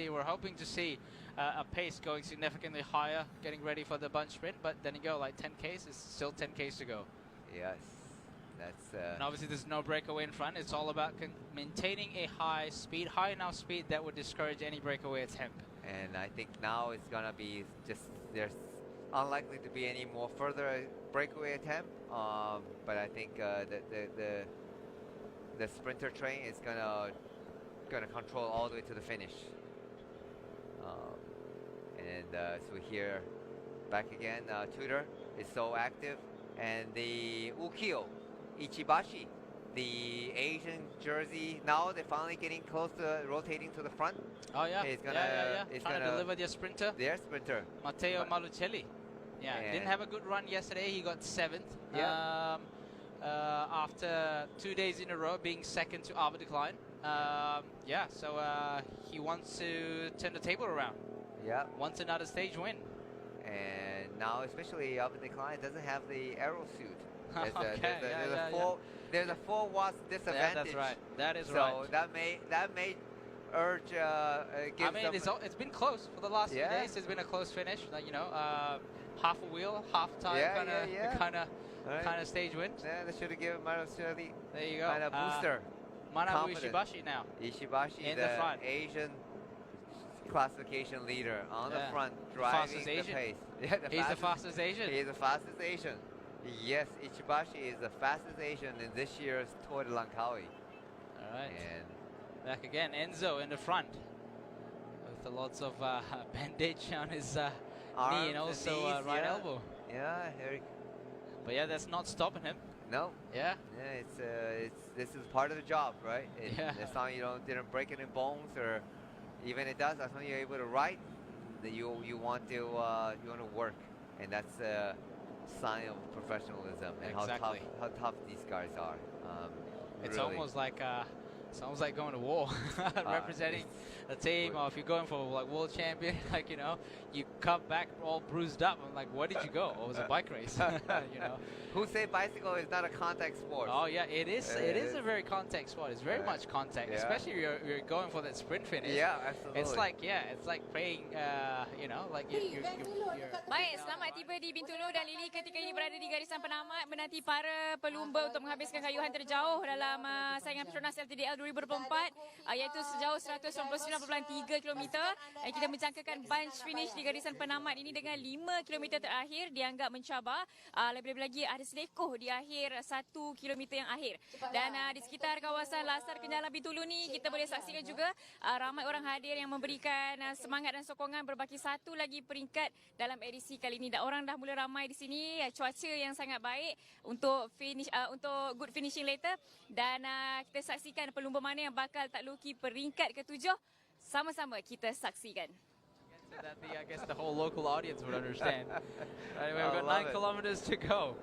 we're hoping to see a pace going significantly higher, getting ready for the bunch sprint. But then you go like 10Ks, it's still 10Ks to go. Yes, that's. And obviously, there's no breakaway in front. It's all about maintaining a high enough speed that would discourage any breakaway attempt. And I think now it's gonna be just there's unlikely to be any more further breakaway attempt. But I think the sprinter train is gonna control all the way to the finish. So here, back again, Tudor is so active, and the Ukiyo, Ichibashi, the Asian jersey. Now they're finally getting close to rotating to the front. Oh yeah, he's gonna trying to deliver their sprinter. Matteo Malucelli. Yeah, didn't have a good run yesterday. He got 7th. Yeah. After 2 days in a row being second to Arbor Decline. So he wants to turn the table around. Yeah. Wants another stage win. And now, especially Arbor Decline doesn't have the aero suit. There's a 4 watts disadvantage. Yeah, that's right. That is right. So that may urge. It's been close for the last few days. It's been a close finish. Like, half a wheel, half time kind of stage win. Yeah, they should have given Marucelli. There you go. Kind of booster. Manabu Ishibashi now. Ishibashi in the front. Asian classification leader on the front, driving the pace. He's the fastest Asian. He's the fastest Asian. Yes, Ichibashi is the fastest Asian in this year's Tour de Langkawi. All right. And back again, Enzo in the front with lots of bandage on his knee and also right elbow. Yeah, but yeah, that's not stopping him. No. Yeah. Yeah, this is part of the job, right? As long as you didn't break any bones, or even it does, as long as you're able to ride, that you want to work, and that's a sign of professionalism and how tough these guys are. It's really. almost like going to war, representing a team, or if you're going for like world champion, you come back all bruised up. I'm like, where did you go? Oh, it was a bike race. Who say bicycle is not a contact sport? Oh yeah, it is. It is a very contact sport. It's very much contact, especially if you're going for that sprint finish. Yeah, absolutely. It's like playing, like you're. Baik, selamat tiba di Bintulu dan Lily ketika ini berada di garisan penamat menanti para pelumba untuk menghabiskan kayuhan terjauh dalam saingan Petronas LTDL 2024, iaitu sejauh 199.3 km. Dan kita menjangkakan bunch finish di garisan penamat ini dengan 5 km terakhir dianggap mencabar. Lebih-lebih lagi ada selekoh di akhir 1 km yang akhir. Dan di sekitar kawasan Lasar Kenyalan Bintulu ni kita boleh saksikan juga ramai orang hadir yang memberikan semangat dan sokongan berbaki satu lagi peringkat dalam edisi kali ini. Dan orang dah mula ramai di sini. Cuaca yang sangat baik untuk untuk good finishing later. Dan kita saksikan pelumba mana yang bakal takluki peringkat ke-7. Sama-sama kita saksikan. That I guess the whole local audience would understand. Anyway, we've got 9 kilometers to go.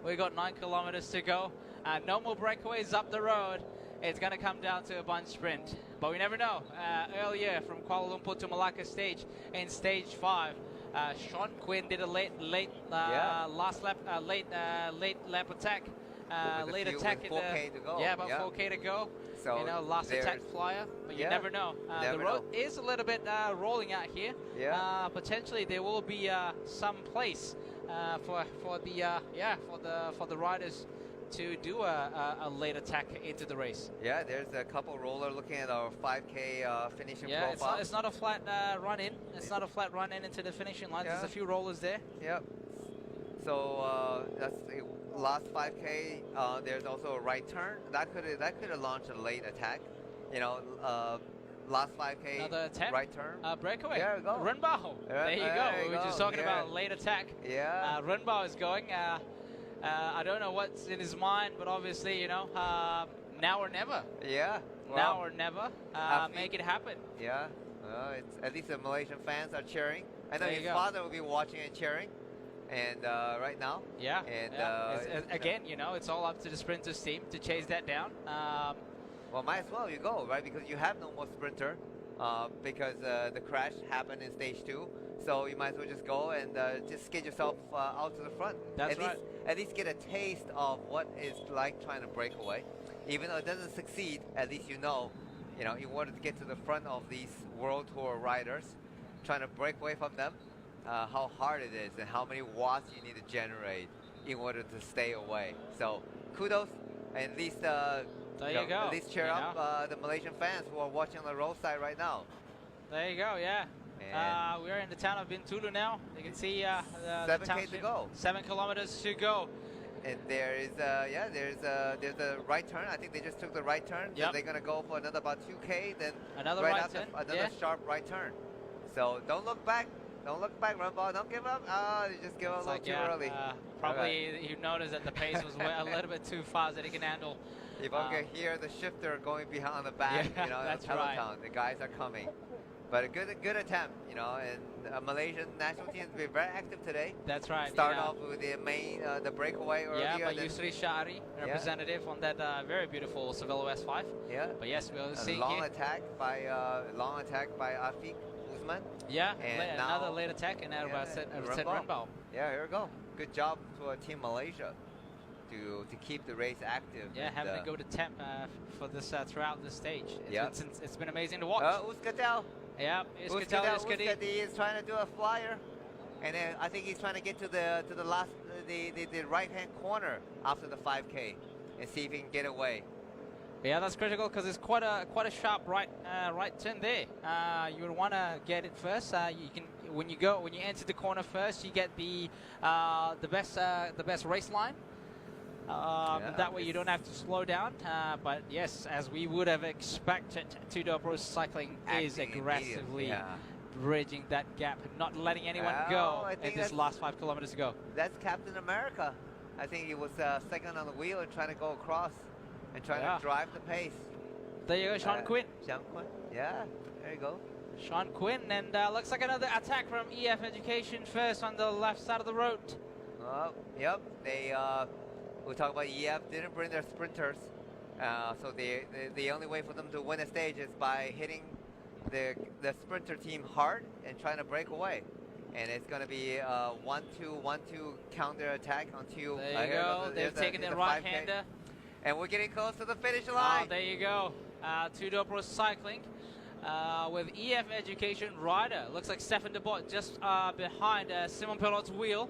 We've got 9 kilometers to go. No more breakaways up the road. It's going to come down to a bunch sprint. But we never know. Earlier from Kuala Lumpur to Malacca stage in stage 5, Sean Quinn did a late last lap, late lap attack. Late attack in 4K to go. Yeah, about 4K to go. So last attack flyer, but you never know. The road is a little bit rolling out here. Potentially there will be some place for the riders to do a late attack into the race. Yeah, there's a couple roller looking at our 5K finishing profile. It's not a flat run in. It's not a flat run in into the finishing line. There's a few rollers there. Yep. So that's the last 5K. There's also a right turn that could have launched a late attack. Last 5K. Another attack. Right turn. Breakaway. There we go. Renbao. There you go. We were just talking about late attack. Yeah. Renbao is going. I don't know what's in his mind, but obviously, now or never. Yeah. Well, now or never. Make it happen. Yeah. It's at least the Malaysian fans are cheering. I know his father will be watching and cheering. And right now, again, it's all up to the sprinters team to chase that down. Well, might as well you go, right? Because you have no more sprinter, because the crash happened in stage 2. So you might as well just go and just get yourself out to the front. That's right. At least get a taste of what it's like trying to break away. Even though it doesn't succeed, at least you know you know, in order to get to the front of these World Tour riders, trying to break away from them, how hard it is and how many watts you need to generate in order to stay away. So kudos, and at least at least cheer up the Malaysian fans who are watching on the roadside right now. There you go, yeah. We're in the town of Bintulu now. You can see 7K to go. 7 kilometers to go. And there is there's a right turn. I think they just took the right turn. Yep. They're gonna go for another about 2K. Then another right right after turn. another sharp right turn. So don't look back. Don't look back, run ball. Don't give up. You just give up a little too early. Probably you noticed that the pace was a little bit too fast that he can handle. If I can hear the shifter going behind on the back, you know, that's Peloton, right. the guys are coming. But a good attempt, you know, and Malaysian national team has been very active today. That's right. Start off with the main, the breakaway earlier. Yeah, by Yusri Shari, representative on that very beautiful Cervelo S5. Yeah. But yes, we'll see long attack by Afiq Usman. Yeah, and another late attack and now Runbao. Yeah, here we go. Good job to Team Malaysia to keep the race active. Yeah, having to go to temp for this throughout the stage. It's been amazing to watch. Uskatel. Yeah, Uskadi is trying to do a flyer, and then I think he's trying to get to the last the right hand corner after the 5K and see if he can get away. Yeah, that's critical because it's quite a sharp right turn there. You would want to get it first. You can when you enter the corner first, you get the best race line. That way you don't have to slow down. But yes, as we would have expected, Tudor Pro Cycling is aggressively bridging that gap, not letting anyone go in this last 5 kilometers to go. That's Captain America. I think he was second on the wheel and trying to go across and trying to drive the pace. There you go, Sean Quinn. Sean Quinn, yeah, there you go. Sean Quinn, and looks like another attack from EF Education first on the left side of the road. Yep, they we talk about EF didn't bring their sprinters, so the only way for them to win a stage is by hitting the sprinter team hard and trying to break away. And it's going to be 1-2 counter attack until there you go. They've taken the right-hander. And we're getting close to the finish line. Oh, there you go. Tudor Pro Cycling with EF Education rider. Looks like Stefan de Bot just behind Simon Pelot's wheel.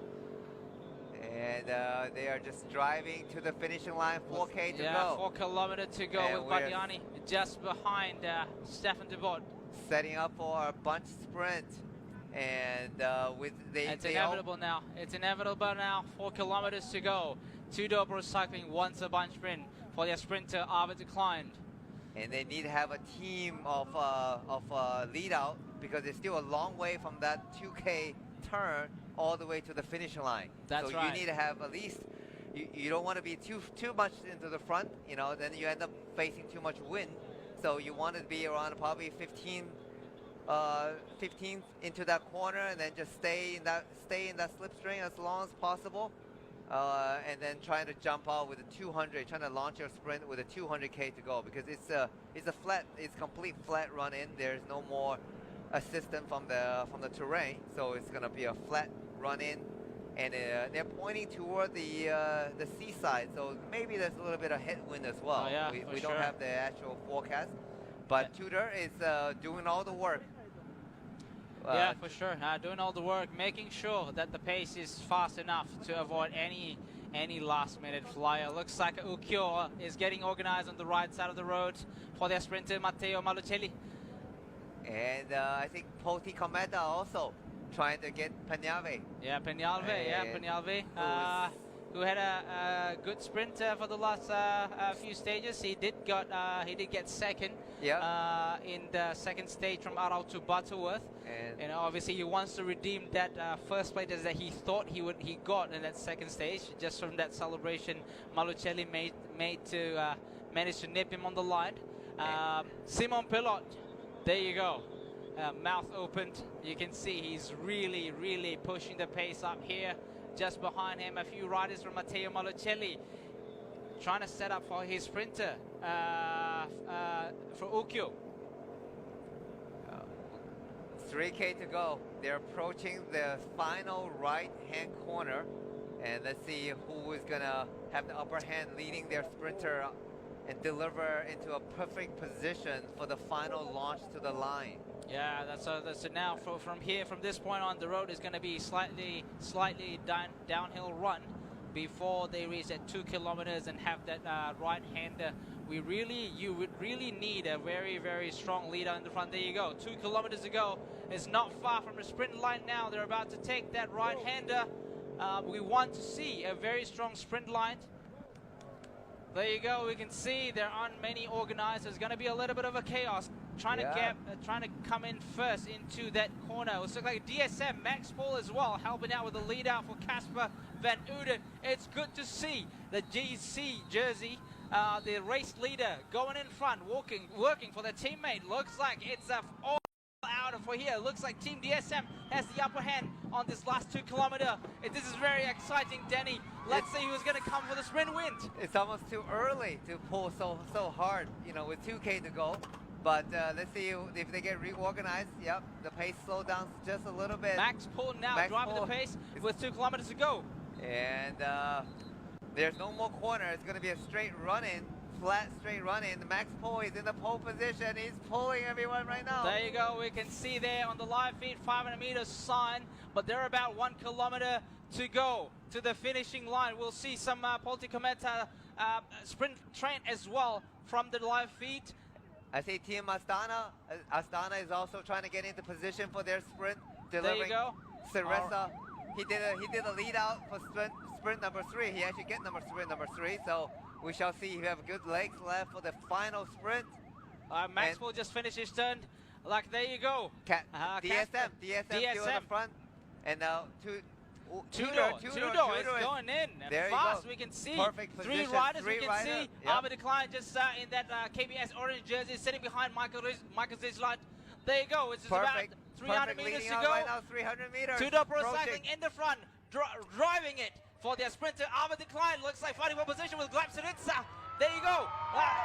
And they are just driving to the finishing line, 4K to go. 4 kilometers to go and with Badiani just behind Stefan de Bot. Setting up for a bunch sprint. And it's inevitable now. It's inevitable now. 4 kilometers to go. Tudor Pro Cycling wants a bunch sprint for their sprinter Arvid declined. And they need to have a team of lead out because it's still a long way from that 2K turn all the way to the finish line. That's right. So you need to have at least, you don't want to be too much into the front, you know, then you end up facing too much wind. So you want to be around probably 15 into that corner and then just stay in that slipstream as long as possible. And then trying to jump out with a 200, trying to launch your sprint with a 200K to go because it's complete flat run in. There's no more assistance from the terrain, so it's gonna be a flat run in, and they're pointing toward the seaside, so maybe there's a little bit of headwind as well. Oh, yeah, we don't have the actual forecast, but Tudor is doing all the work. Yeah, for sure. Doing all the work, making sure that the pace is fast enough to avoid any last-minute flyer. Looks like Ukyo is getting organized on the right side of the road for their sprinter Matteo Malucelli. And I think Poti Cometa also trying to get Peñalve. Yeah, Peñalve. Who had a good sprint for the last few stages. He did get second in the second stage from Arau to Butterworth. And obviously he wants to redeem that first place that he thought he got in that second stage. Just from that celebration, Malucelli managed to nip him on the line. Simon Pelot, there you go. Mouth opened. You can see he's really pushing the pace up here. Just behind him, a few riders from Matteo Malucelli trying to set up for his sprinter for Ukyo. 3K to go. They're approaching the final right-hand corner, and let's see who is gonna have the upper hand leading their sprinter and deliver into a perfect position for the final launch to the line. Yeah, that's now from this point on, the road is going to be slightly downhill run before they reach that 2 kilometers and have that right-hander. You would really need a very strong leader in the front. There you go, 2 kilometers to go. It's not far from the sprint line now. They're about to take that right-hander. We want to see a very strong sprint line. There you go. We can see there aren't many organizers. There's going to be a little bit of a chaos trying to come in first into that corner. It looks like DSM, Max Paul as well, helping out with the lead out for Casper Van Uden. It's good to see the GC jersey, the race leader, going in front, working for the teammate. Looks like it's all out for here. Looks like Team DSM has the upper hand on this last 2 kilometer. This is very exciting, Danny. Let's see who's going to come for the sprint win. It's almost too early to pull so hard, you know, with 2K to go. But let's see if they get reorganized. Yep, the pace slowed down just a little bit. Max Paul now driving the pace with 2 kilometers to go. And there's no more corner. It's going to be a straight run-in, flat straight run-in. Max Paul is in the pole position. He's pulling everyone right now. There you go. We can see there on the live feed 500 meters sign, but they're about 1 kilometer to go to the finishing line. We'll see some Politicometa sprint train as well from the live feed. I see Team Astana. Astana is also trying to get into position for their sprint. Delivering. There you go. Ceresa, he did a lead out for sprint number 3. He actually get sprint number 3. So we shall see if we have good legs left for the final sprint. Maxwell just finished his turn. Like, there you go. DSM still in the front. And now Tudor is going in fast. We can see perfect 3 riders. We can see Albert Decline just in that KBS orange jersey sitting behind Michael Zislat. There you go. It's just about 300 meters to go. Right now, 300 meters. Tudor Pro Cycling in the front, driving it for their sprinter. Albert Decline looks like fighting for position with Gleb Syriza. There you go.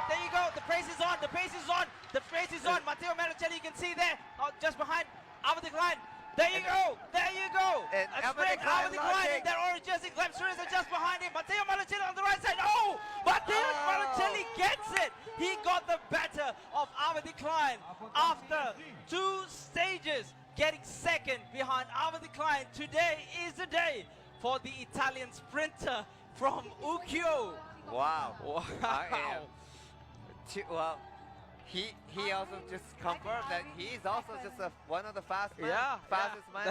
There you go. The pace is on. The pace is on. The pace is on. Matteo Maricelli, you can see there, just behind Albert Decline. There you go. There you go. And Albert Decline in that orange jersey. Gleb Syriza just behind him. Matteo Maricelli on the right side. Oh, Matteo Maricelli gets it. He got the better of Albert Decline after 2 stages, getting second behind Albert Decline. Today is the day for the Italian sprinter from Ukiyo. Wow. Well, he also just confirmed that he's also just one of the fastest men.